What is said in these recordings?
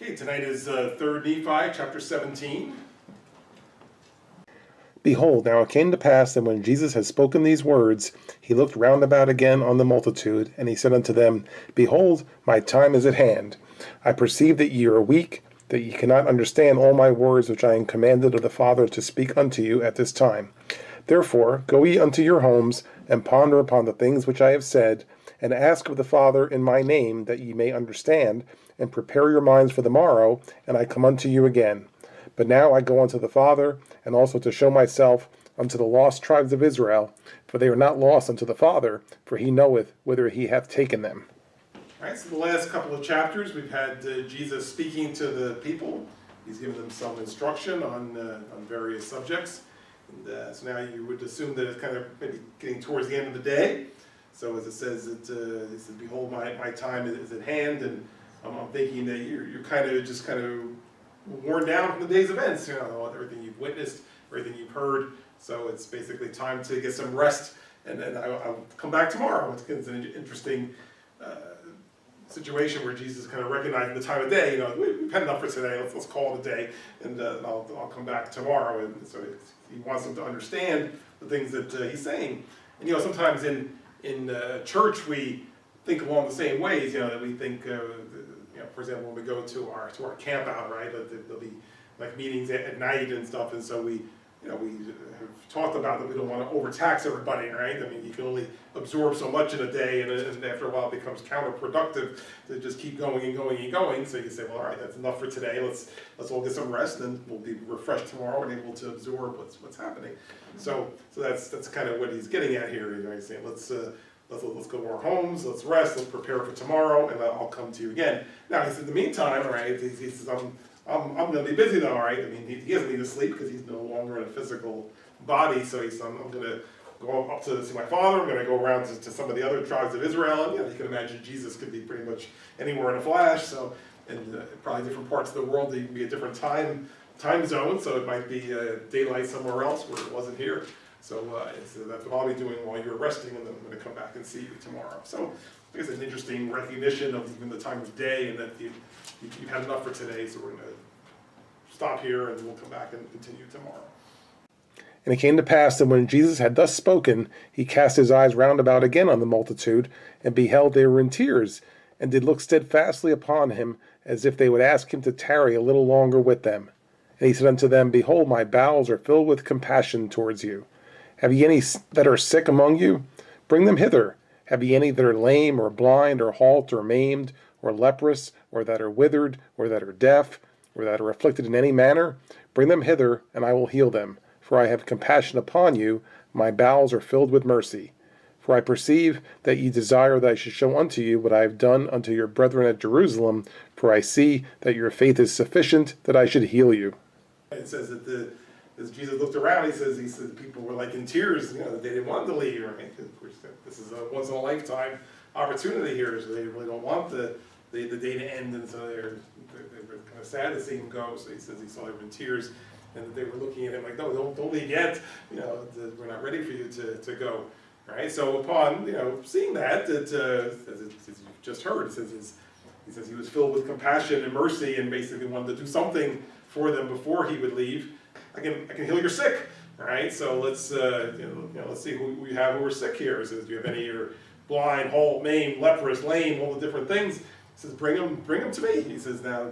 Okay, tonight is 3rd Nephi, chapter 17. Behold, now it came to pass that when Jesus had spoken these words, he looked round about again on the multitude, and he said unto them, Behold, my time is at hand. I perceive that ye are weak, that ye cannot understand all my words which I am commanded of the Father to speak unto you at this time. Therefore go ye unto your homes, and ponder upon the things which I have said, and ask of the Father in my name, that ye may understand, and prepare your minds for the morrow, and I come unto you again. But now I go unto the Father, and also to show myself unto the lost tribes of Israel, for they are not lost unto the Father, for he knoweth whither he hath taken them. All right, so the last couple of chapters, we've had Jesus speaking to the people. He's given them some instruction on various subjects. And so now you would assume that it's kind of maybe getting towards the end of the day. So as it says, it says, Behold, my time is at hand, and I'm thinking that you're kind of worn down from the day's events, everything you've witnessed, everything you've heard. So it's basically time to get some rest, and then I'll come back tomorrow. It's an interesting situation where Jesus kind of recognizing the time of day. We've had enough for today. Let's call it a day, and I'll come back tomorrow. And so he wants them to understand the things that he's saying. And sometimes in church we think along the same ways. That we think. For example, when we go to our camp out, right? There'll be like meetings at night and stuff, and so we have talked about that we don't want to overtax everybody, right? I mean, you can only absorb so much in a day, and after a while it becomes counterproductive to just keep going and going and going. So you say, well, all right, that's enough for today. Let's all get some rest, and we'll be refreshed tomorrow and able to absorb what's happening. So that's kind of what he's getting at here. He's saying, let's go to our homes, let's rest, let's prepare for tomorrow, and I'll come to you again. Now, he said, in the meantime, all right, he says, I'm going to be busy though, all right? I mean, he doesn't need to sleep because he's no longer in a physical body, so he said, I'm going to go up to see my father, I'm going to go around to some of the other tribes of Israel, and you can imagine Jesus could be pretty much anywhere in a flash, so, and probably different parts of the world, they can be a different time zone, so it might be daylight somewhere else where it wasn't here. So that's what I'll be doing while you're resting, and then I'm going to come back and see you tomorrow. So I guess it's an interesting recognition of even the time of day, and that you've had enough for today, so we're going to stop here, and we'll come back and continue tomorrow. And it came to pass that when Jesus had thus spoken, he cast his eyes round about again on the multitude, and beheld they were in tears, and did look steadfastly upon him, as if they would ask him to tarry a little longer with them. And he said unto them, Behold, my bowels are filled with compassion towards you. Have ye any that are sick among you? Bring them hither. Have ye any that are lame, or blind, or halt, or maimed, or leprous, or that are withered, or that are deaf, or that are afflicted in any manner? Bring them hither, and I will heal them. For I have compassion upon you, my bowels are filled with mercy. For I perceive that ye desire that I should show unto you what I have done unto your brethren at Jerusalem, for I see that your faith is sufficient that I should heal you. It says that as Jesus looked around, he says people were like in tears, that they didn't want to leave, right? Of course, this is a once in a lifetime opportunity here, so they really don't want the day to end, and so they were kind of sad to see him go. So he says he saw them in tears, and that they were looking at him like, no, don't leave yet. We're not ready for you to go, right? So upon seeing that, as you just heard, he says he was filled with compassion and mercy, and basically wanted to do something for them before he would leave. I can heal your sick, all right? So let's let's see who we have who are sick here. He says, do you have any who are blind, halt, maimed, leprous, lame, all the different things? He says, bring them to me. He says, now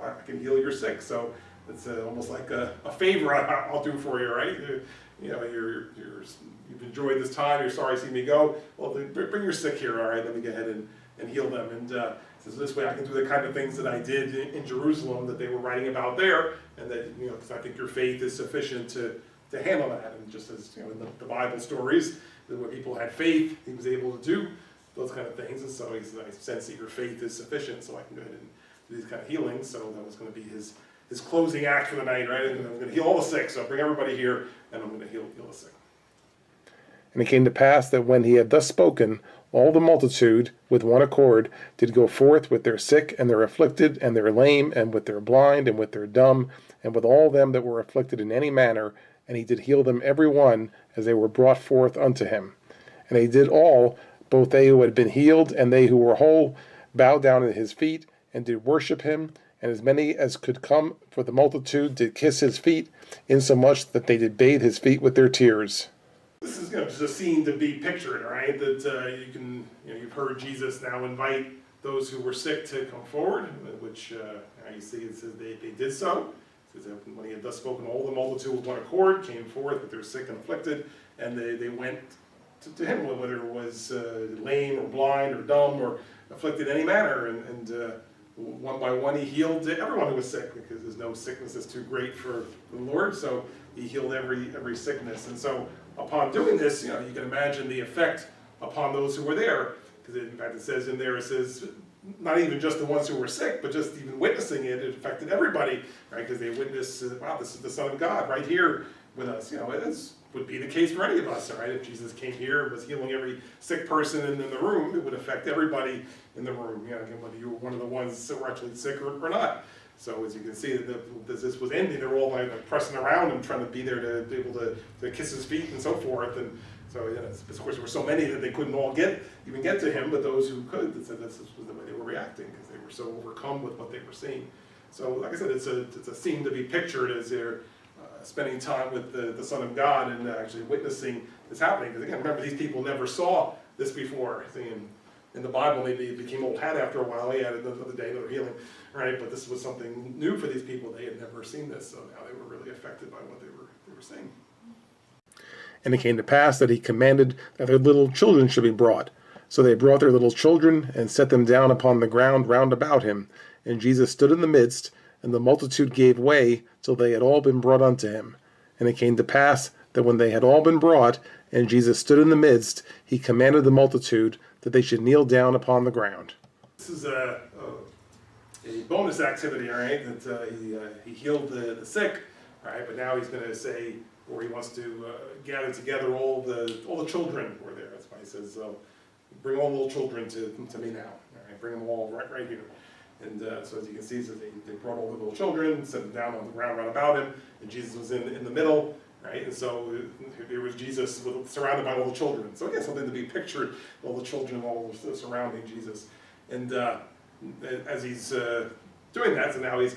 I can heal your sick. So it's almost like a favor I'll do for you, right? You've enjoyed this time. You're sorry to see me go. Well, bring your sick here, all right? Let me go ahead and heal them. And says this way I can do the kind of things that I did in Jerusalem that they were writing about there, and that because I think your faith is sufficient to handle that. And just as in the Bible stories, that when people had faith, he was able to do those kind of things. And so he said, I sense that your faith is sufficient, so I can go ahead and do these kind of healings. So that was going to be his closing act for the night, right? And I'm going to heal all the sick. So bring everybody here, and I'm going to heal the sick. And it came to pass that when he had thus spoken, all the multitude, with one accord, did go forth with their sick and their afflicted and their lame, and with their blind and with their dumb, and with all them that were afflicted in any manner, and he did heal them every one as they were brought forth unto him. And they did all, both they who had been healed and they who were whole, bow down at his feet, and did worship him, And as many as could come for the multitude did kiss his feet, insomuch that they did bathe his feet with their tears. This is just a scene to be pictured, all right? That you've heard Jesus now invite those who were sick to come forward, which you see it says they did so. It says that when he had thus spoken, all the multitude with one accord came forth with their sick and afflicted, and they went to him, whether it was lame or blind or dumb or afflicted in any manner, and one by one he healed everyone who was sick, because there's no sickness that's too great for the Lord, so he healed every sickness. And so upon doing this, you can imagine the effect upon those who were there, because in fact it says in there, it says not even just the ones who were sick, but just even witnessing it, it affected everybody, right? Because they witnessed, wow, this is the Son of God right here with us. It would be the case for any of us, right? If Jesus came here and was healing every sick person in the room, it would affect everybody in the room, whether you were one of the ones that were actually sick or not. So as you can see, this was ending. They were all like pressing around him, trying to be there to be able to kiss his feet and so forth. And so, of course, there were so many that they couldn't all even get to him, but those who could, this was the way they were reacting, because they were so overcome with what they were seeing. So, like I said, it's a scene to be pictured as they're spending time with the Son of God and actually witnessing this happening. Because again, remember, these people never saw this before. In the Bible, they became old hat after a while. They had another day, another healing, right? But this was something new for these people. They had never seen this, so now they were really affected by what they were seeing. And it came to pass that he commanded that their little children should be brought. So they brought their little children and set them down upon the ground round about him. And Jesus stood in the midst, and the multitude gave way till they had all been brought unto him. And it came to pass that when they had all been brought, and Jesus stood in the midst, he commanded the multitude that they should kneel down upon the ground. This is a bonus activity, all right? That he healed the sick, all right? But now he's going to say, or he wants to gather together all the children who are there. That's why he says, bring all the little children to me now. All right? Bring them all right here. And so as you can see, so they brought all the little children, set them down on the ground right about him, and Jesus was in the middle, right? And so here was Jesus surrounded by all the children. So again, something to be pictured, all the children all surrounding Jesus. And as he's doing that, so now he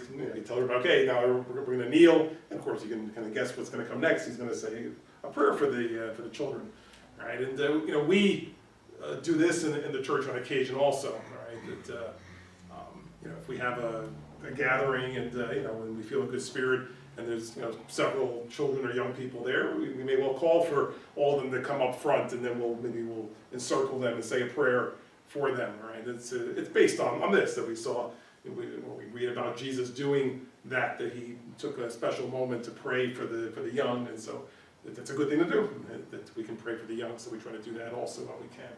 tells everybody, okay, now we're going to kneel. And of course, you can kind of guess what's going to come next. He's going to say a prayer for the children, right? And we do this in the church on occasion also, right? That if we have a gathering and when we feel a good spirit and there's several children or young people there, we may well call for all of them to come up front, and then we'll encircle them and say a prayer for them, right? It's based on this that we saw. We read about Jesus doing that he took a special moment to pray for the young, and so that's a good thing to do, that we can pray for the young, so we try to do that also when we can.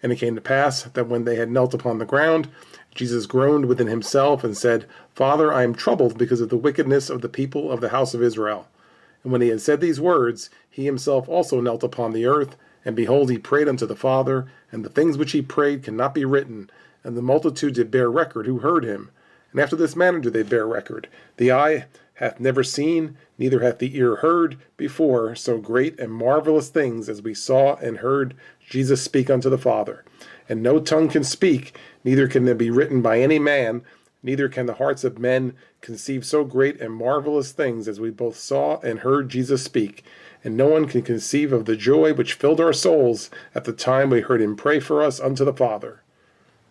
And it came to pass that when they had knelt upon the ground, Jesus groaned within himself and said, Father, I am troubled because of the wickedness of the people of the house of Israel. And when he had said these words, he himself also knelt upon the earth, and behold, he prayed unto the Father, and the things which he prayed cannot be written, and the multitude did bear record who heard him. And after this manner do they bear record. The eye hath never seen, neither hath the ear heard before so great and marvelous things as we saw and heard Jesus speak unto the Father. And no tongue can speak, neither can there be written by any man, neither can the hearts of men conceive so great and marvelous things as we both saw and heard Jesus speak. And no one can conceive of the joy which filled our souls at the time we heard him pray for us unto the Father.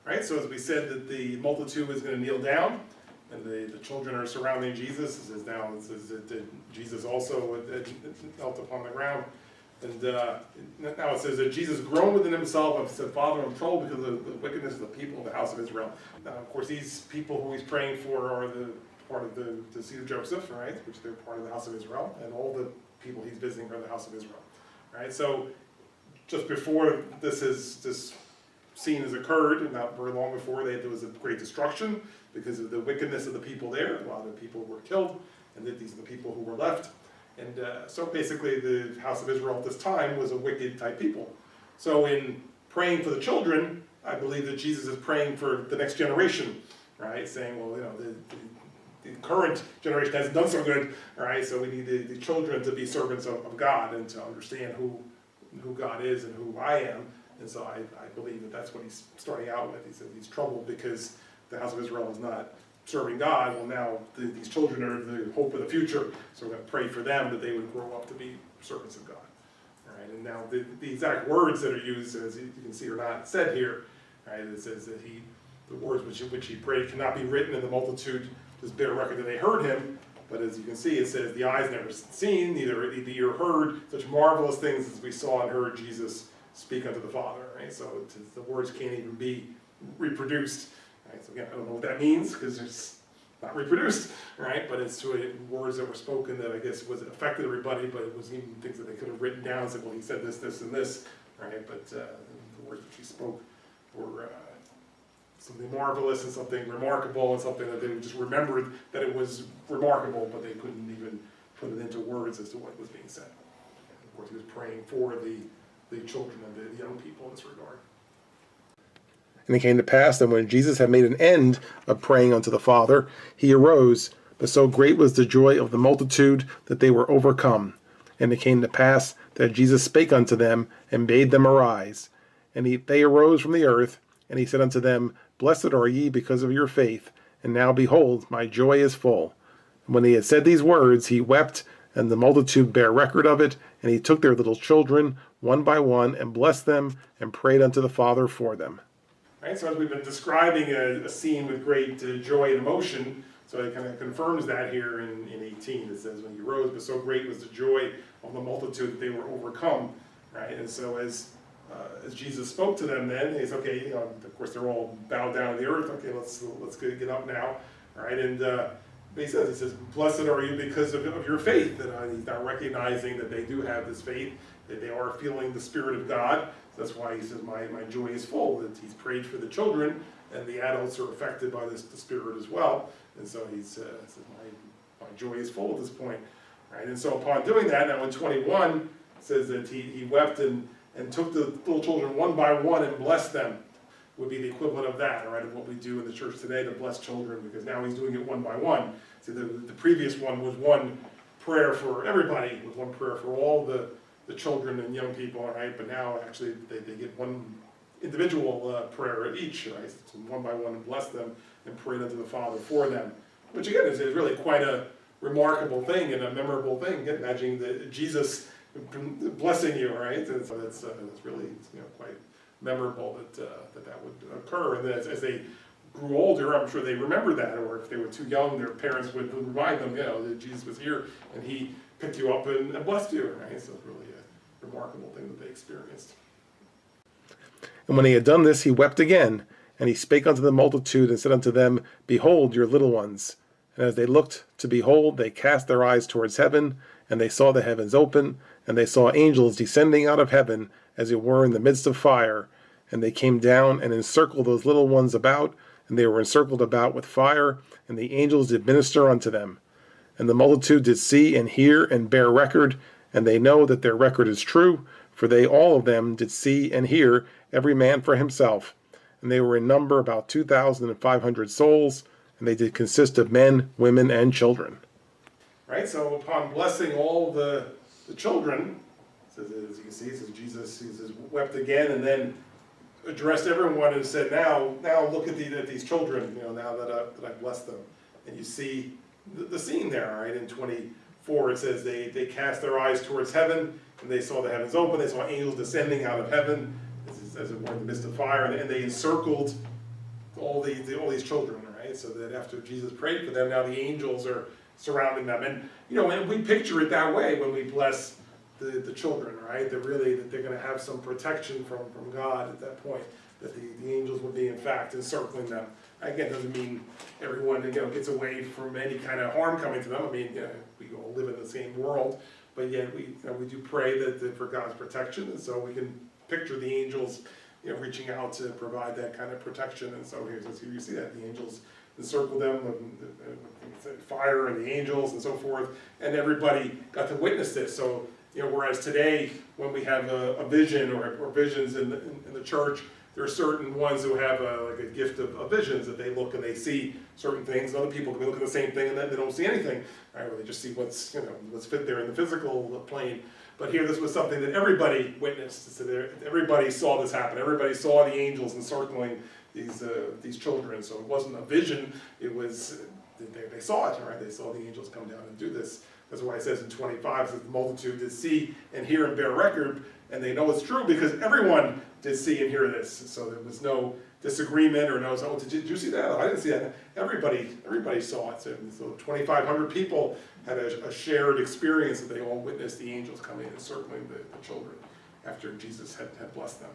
Right, so as we said that the multitude is going to kneel down, and the children are surrounding Jesus. It says that Jesus also knelt upon the ground. And now it says that Jesus groaned within himself and said, Father, I'm troubled because of the wickedness of the people of the house of Israel. Now, of course, these people who he's praying for are the part of the seed of Joseph, right? Which they're part of the house of Israel. And all the people he's visiting are the house of Israel, right? So just before this scene has occurred, not very long before, there was a great destruction because of the wickedness of the people there. A lot of people were killed, and these are the people who were left. And so basically the house of Israel at this time was a wicked type people. So in praying for the children, I believe that Jesus is praying for the next generation, right? Saying, well, the current generation hasn't done so good, right? So we need the children to be servants of God and to understand who God is and who I am. And so I believe that that's what he's starting out with. He said he's troubled because the house of Israel has not serving God. Well, now these children are the hope of the future, so we're going to pray for them that they would grow up to be servants of God. All right, and now the exact words that are used, as you can see, are not said here. Right, it says that the words which he prayed cannot be written, and the multitude just bear record that they heard him. But as you can see, it says the eyes never seen, neither the ear heard such marvelous things as we saw and heard Jesus speak unto the Father. Right, so the words can't even be reproduced. Right, so again, I don't know what that means because it's not reproduced. Right, but it's words that were spoken that I guess affected everybody, but it was even things that they could have written down and said, well, he said this, this, and this. Right, but the words that he spoke were something marvelous and something remarkable and something that they just remembered that it was remarkable, but they couldn't even put it into words as to what was being said. And of course, he was praying for the children and the young people in this regard. And it came to pass that when Jesus had made an end of praying unto the Father, he arose, but so great was the joy of the multitude that they were overcome. And it came to pass that Jesus spake unto them, and bade them arise. And they arose from the earth, and he said unto them, Blessed are ye because of your faith, and now behold, my joy is full. And when he had said these words, he wept, and the multitude bare record of it, and he took their little children, one by one, and blessed them, and prayed unto the Father for them. Right, so as we've been describing a scene with great joy and emotion, so it kind of confirms that here in 18. It says, when he rose, but so great was the joy of the multitude that they were overcome. Right, and so as Jesus spoke to them then, he's okay, of course they're all bowed down to the earth, okay, let's get up now. All right, and he says, blessed are you because of your faith. And he's now recognizing that they do have this faith, that they are feeling the Spirit of God. So that's why he says, my joy is full. That he's prayed for the children, and the adults are affected by the Spirit as well. And so he says, my joy is full at this point. All right, and so upon doing that, now in 21, it says that he wept and took the little children one by one and blessed them, would be the equivalent of that, all right, of what we do in the church today to bless children, because now he's doing it one by one. See, the previous one was one prayer for everybody, was one prayer for all the children and young people, all right, but now actually they get one individual prayer at each, right, so one by one and bless them and pray unto the Father for them, which again is really quite a remarkable thing and a memorable thing. Again, imagining that Jesus blessing you, right? And so that's really quite memorable that would occur. And then as they grew older, I'm sure they remembered that, or if they were too young, their parents would remind them, that Jesus was here and he picked you up and blessed you, right? So it's really a remarkable thing that they experienced. And when he had done this, he wept again, and he spake unto the multitude and said unto them, Behold your little ones. And as they looked to behold, they cast their eyes towards heaven, and they saw the heavens open, and they saw angels descending out of heaven, as it were in the midst of fire. And they came down and encircled those little ones about, and they were encircled about with fire, and the angels did minister unto them. And the multitude did see and hear and bear record, and they know that their record is true, for they all of them did see and hear, every man for himself. And they were in number about 2,500 souls, and they did consist of men, women, and children. Right, so upon blessing all the children, says, as you can see, it says Jesus wept again, and then addressed everyone and said, now look at these children, now that I blessed them. And you see the scene there, right? In 24 it says they cast their eyes towards heaven, and they saw the heavens open, they saw angels descending out of heaven, as it were in the midst of fire, and they encircled all these children, right? So that after Jesus prayed for them, now the angels are surrounding them. And and we picture it that way when we bless the children, right? That they're going to have some protection from God at that point, that the angels would be in fact encircling them. Again, doesn't mean everyone gets away from any kind of harm coming to them. I mean, we all live in the same world, but yet we do pray that for God's protection, and so we can picture the angels reaching out to provide that kind of protection. And so here you see that the angels encircled them with fire and the angels and so forth, and everybody got to witness this. So whereas today when we have a vision or visions in the church, there are certain ones who have like a gift of visions, that they look and they see certain things, and other people can look at the same thing and then they don't see anything, right? Or they just see what's fit there in the physical plane. But here, this was something that everybody witnessed. So everybody saw this happen. Everybody saw the angels encircling these children. So it wasn't a vision, it was, they saw it, right? They saw the angels come down and do this. That's why it says in 25, it says the multitude did see and hear and bear record, and they know it's true because everyone did see and hear this. So there was no disagreement or no, oh, did you see that? Oh, I didn't see that. Everybody saw it. So 2,500 people had a shared experience that they all witnessed the angels coming and circling the children after Jesus had blessed them.